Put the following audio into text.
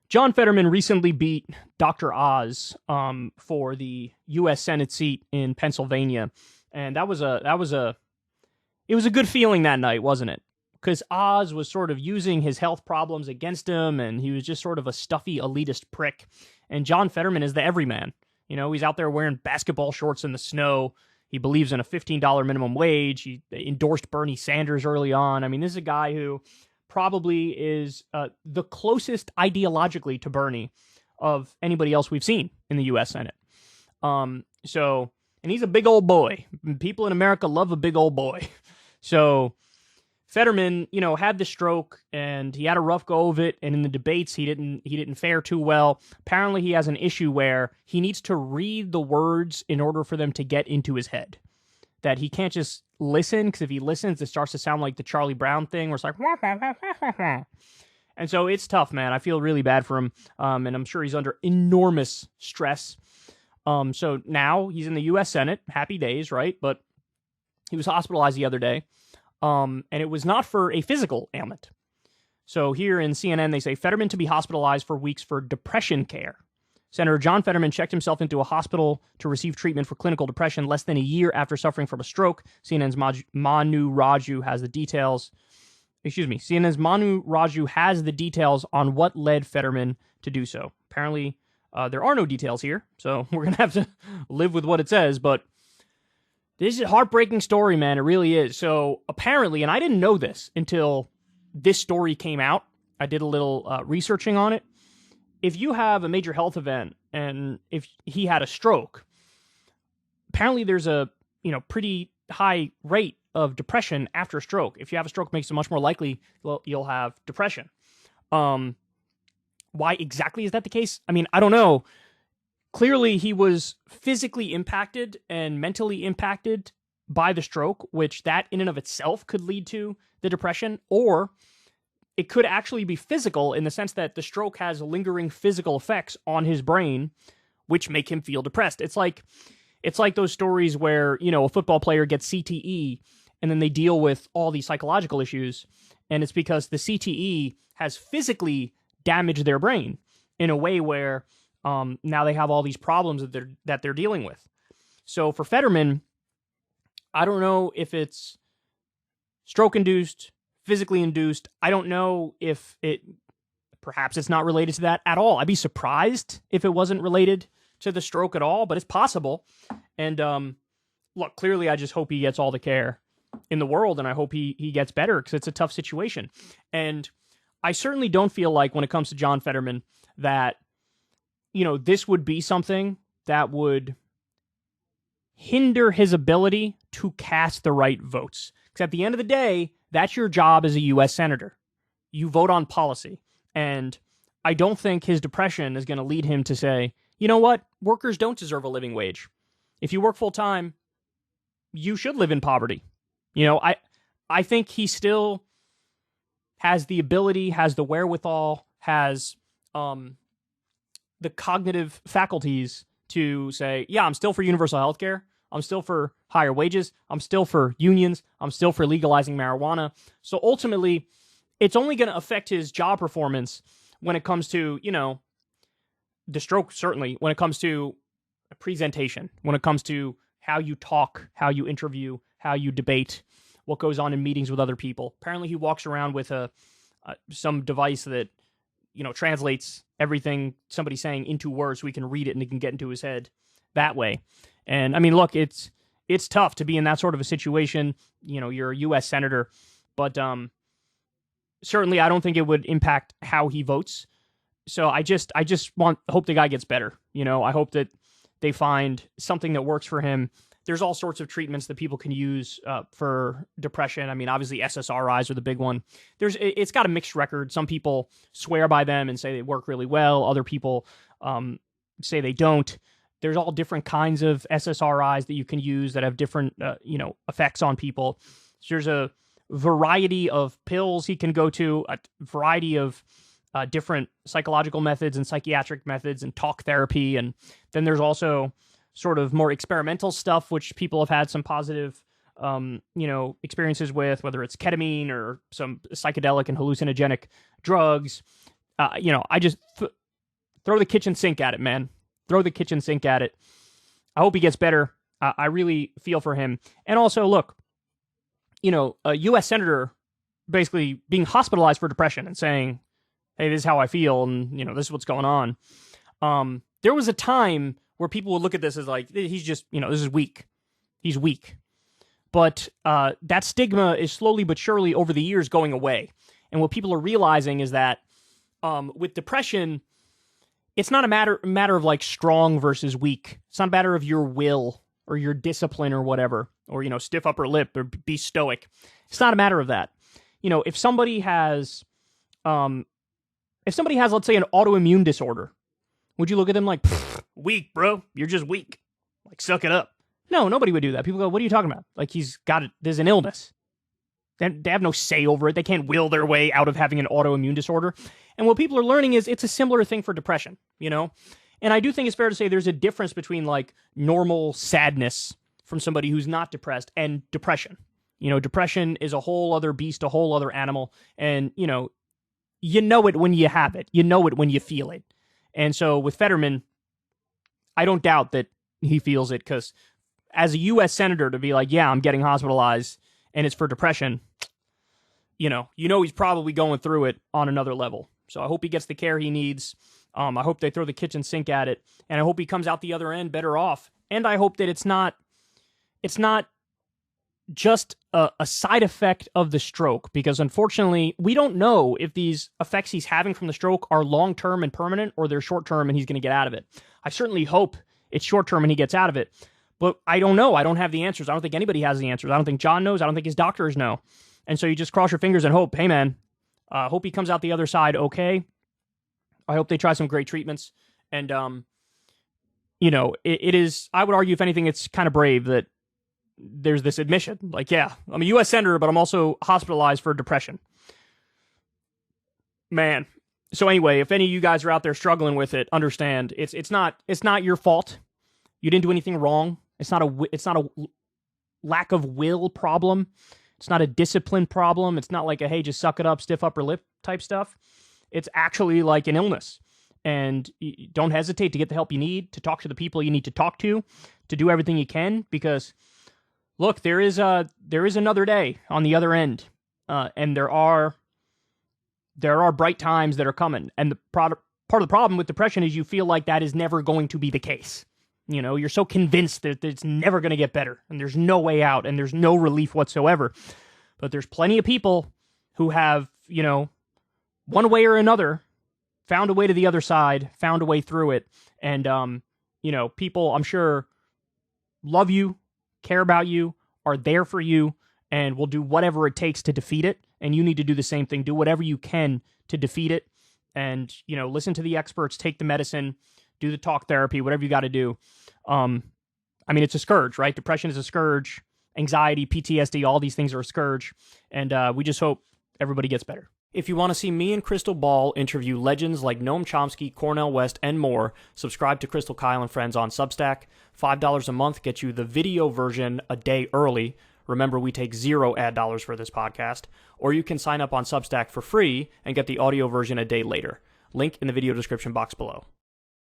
John Fetterman recently beat Dr. Oz for the U.S. Senate seat in Pennsylvania, and it was a good feeling that night, wasn't it? Because Oz was sort of using his health problems against him, and he was just sort of a stuffy elitist prick. And John Fetterman is the everyman. You know, he's out there wearing basketball shorts in the snow. He believes in a $15 minimum wage. He endorsed Bernie Sanders early on. I mean, this is a guy who probably is the closest ideologically to Bernie of anybody else we've seen in the U.S. Senate. And he's a big old boy. People in America love a big old boy. So Fetterman, had the stroke and he had a rough go of it. And in the debates, he didn't fare too well. Apparently, he has an issue where he needs to read the words in order for them to get into his head. That he can't just listen, because if he listens, it starts to sound like the Charlie Brown thing, where it's like, and so it's tough, man. I feel really bad for him, and I'm sure he's under enormous stress. So now he's in the U.S. Senate. Happy days, right? But he was hospitalized the other day, and it was not for a physical ailment. So here in CNN, they say Fetterman to be hospitalized for weeks for depression care. Senator John Fetterman checked himself into a hospital to receive treatment for clinical depression less than a year after suffering from a stroke. CNN's Manu Raju has the details. CNN's Manu Raju has the details on what led Fetterman to do so. Apparently, there are no details here, so we're going to have to live with what it says. But this is a heartbreaking story, man. It really is. So apparently, and I didn't know this until this story came out. I did a little researching on it. If you have a major health event and if he had a stroke, apparently there's a pretty high rate of depression after a stroke. If you have a stroke, it makes it much more likely you'll have depression. Why exactly is that the case? I mean, I don't know. Clearly, he was physically impacted and mentally impacted by the stroke, which that in and of itself could lead to the depression, or it could actually be physical in the sense that the stroke has lingering physical effects on his brain, which make him feel depressed. It's like those stories where, a football player gets CTE and then they deal with all these psychological issues. And it's because the CTE has physically damaged their brain in a way where now they have all these problems that they're dealing with. So for Fetterman, I don't know if it's stroke-induced, physically induced. I don't know if perhaps it's not related to that at all. I'd be surprised if it wasn't related to the stroke at all, but it's possible. And look, clearly I just hope he gets all the care in the world, and I hope he gets better, because it's a tough situation. And I certainly don't feel like, when it comes to John Fetterman, that this would be something that would hinder his ability to cast the right votes. Because at the end of the day, that's your job as a U.S. Senator. You vote on policy. And I don't think his depression is going to lead him to say, you know what? Workers don't deserve a living wage. If you work full time, you should live in poverty. I think he still has the ability, has the wherewithal, has the cognitive faculties to say, yeah, I'm still for universal health care. I'm still for higher wages. I'm still for unions. I'm still for legalizing marijuana. So ultimately, it's only going to affect his job performance when it comes to, the stroke, certainly, when it comes to presentation, when it comes to how you talk, how you interview, how you debate, what goes on in meetings with other people. Apparently, he walks around with some device that, translates everything somebody's saying into words so he can read it and it can get into his head that way. And I mean, look, it's tough to be in that sort of a situation. You're a U.S. Senator, but certainly I don't think it would impact how he votes. So I just hope the guy gets better. I hope that they find something that works for him. There's all sorts of treatments that people can use for depression. I mean, obviously SSRIs are the big one. It's got a mixed record. Some people swear by them and say they work really well. Other people say they don't. There's all different kinds of SSRIs that you can use that have different, effects on people. So there's a variety of pills he can go to, a variety of different psychological methods and psychiatric methods and talk therapy. And then there's also sort of more experimental stuff, which people have had some positive, experiences with, whether it's ketamine or some psychedelic and hallucinogenic drugs. I just throw the kitchen sink at it, man. Throw the kitchen sink at it. I hope he gets better. I really feel for him. And also, look, a U.S. senator basically being hospitalized for depression and saying, hey, this is how I feel, and, this is what's going on. There was a time where people would look at this as like, he's just, this is weak. He's weak. But that stigma is slowly but surely over the years going away. And what people are realizing is that with depression, it's not a matter of like strong versus weak. It's not a matter of your will or your discipline or whatever, or, stiff upper lip or be stoic. It's not a matter of that. If somebody has, let's say, an autoimmune disorder, would you look at them like, weak, bro? You're just weak. Like, suck it up. No, nobody would do that. People go, what are you talking about? Like, he's got it. There's an illness. They have no say over it. They can't will their way out of having an autoimmune disorder. And what people are learning is it's a similar thing for depression, And I do think it's fair to say there's a difference between, like, normal sadness from somebody who's not depressed and depression. Depression is a whole other beast, a whole other animal. And, you know it when you have it. You know it when you feel it. And so with Fetterman, I don't doubt that he feels it, because as a U.S. senator to be like, yeah, I'm getting hospitalized and it's for depression, he's probably going through it on another level. So I hope he gets the care he needs. I hope they throw the kitchen sink at it, and I hope he comes out the other end better off. And I hope that it's not just a side effect of the stroke, because unfortunately, we don't know if these effects he's having from the stroke are long-term and permanent, or they're short-term and he's going to get out of it. I certainly hope it's short-term and he gets out of it, but I don't know. I don't have the answers. I don't think anybody has the answers. I don't think John knows. I don't think his doctors know. And so you just cross your fingers and hope, hey man, hope he comes out the other side okay. I hope they try some great treatments. And, it is, I would argue, if anything, it's kind of brave that there's this admission. Like, yeah, I'm a U.S. senator, but I'm also hospitalized for depression. Man. So anyway, if any of you guys are out there struggling with it, understand it's not your fault. You didn't do anything wrong. It's not a lack of will problem. It's not a discipline problem. It's not like a, hey, just suck it up, stiff upper lip type stuff. It's actually like an illness. And don't hesitate to get the help you need, to talk to the people you need to talk to do everything you can, because look, there is another day on the other end. And there are bright times that are coming. And part of the problem with depression is you feel like that is never going to be the case. You're so convinced that it's never going to get better, and there's no way out, and there's no relief whatsoever. But there's plenty of people who have, one way or another, found a way to the other side, found a way through it. And, people, I'm sure, love you, care about you, are there for you, and will do whatever it takes to defeat it. And you need to do the same thing. Do whatever you can to defeat it. And, listen to the experts, take the medicine, do the talk therapy, whatever you got to do. It's a scourge, right? Depression is a scourge. Anxiety, PTSD, all these things are a scourge. And we just hope everybody gets better. If you want to see me and Crystal Ball interview legends like Noam Chomsky, Cornel West, and more, subscribe to Crystal, Kyle, and Friends on Substack. $5 a month gets you the video version a day early. Remember, we take 0 ad dollars for this podcast. Or you can sign up on Substack for free and get the audio version a day later. Link in the video description box below.